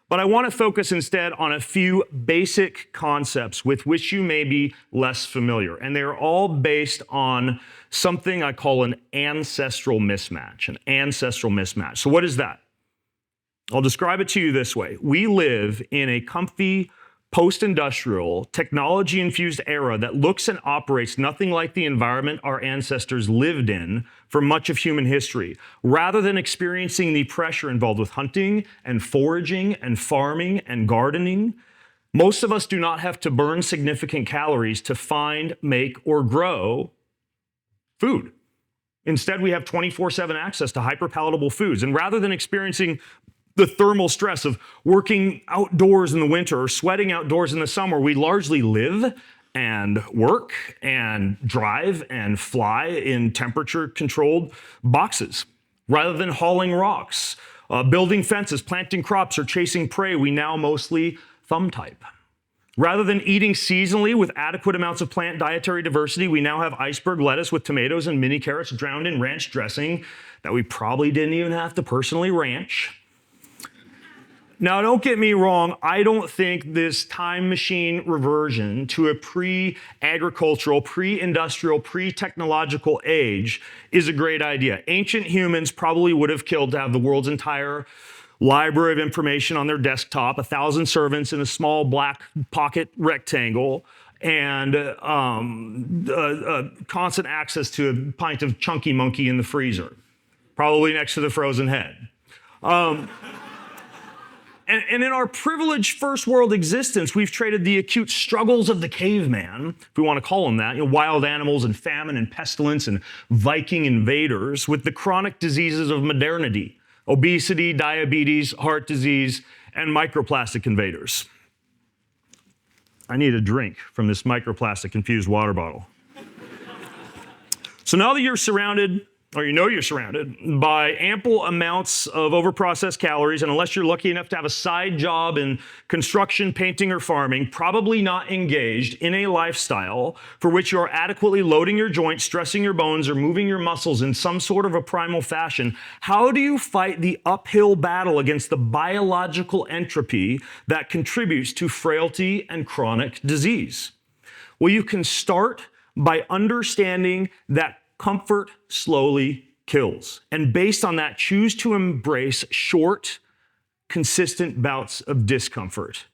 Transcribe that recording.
But I want to focus instead on a few basic concepts with which you may be less familiar. And they're all based on something I call an ancestral mismatch. An ancestral mismatch. So what is that? I'll describe it to you this way. We live in a comfy, post-industrial, technology-infused era that looks and operates nothing like the environment our ancestors lived in for much of human history. Rather than experiencing the pressure involved with hunting and foraging and farming and gardening, most of us do not have to burn significant calories to find, make, or grow food. Instead, we have 24/7 access to hyper-palatable foods. And rather than experiencing the thermal stress of working outdoors in the winter or sweating outdoors in the summer, we largely live and work and drive and fly in temperature-controlled boxes. Rather than hauling rocks, building fences, planting crops, or chasing prey, we now mostly thumb type. Rather than eating seasonally with adequate amounts of plant dietary diversity, we now have iceberg lettuce with tomatoes and mini carrots drowned in ranch dressing that we probably didn't even have to personally ranch. Now, don't get me wrong, I don't think this time machine reversion to a pre-agricultural, pre-industrial, pre-technological age is a great idea. Ancient humans probably would have killed to have the world's entire library of information on their desktop, 1,000 servants in a small black pocket rectangle, and constant access to a pint of chunky monkey in the freezer, probably next to the frozen head. And in our privileged first world existence, we've traded the acute struggles of the caveman, if we want to call them that, wild animals and famine and pestilence and Viking invaders, with the chronic diseases of modernity, obesity, diabetes, heart disease, and microplastic invaders. I need a drink from this microplastic-infused water bottle. So now that you're surrounded by ample amounts of overprocessed calories, and unless you're lucky enough to have a side job in construction, painting, or farming, probably not engaged in a lifestyle for which you are adequately loading your joints, stressing your bones, or moving your muscles in some sort of a primal fashion, how do you fight the uphill battle against the biological entropy that contributes to frailty and chronic disease? Well, you can start by understanding that comfort slowly kills. And based on that, choose to embrace short, consistent bouts of discomfort.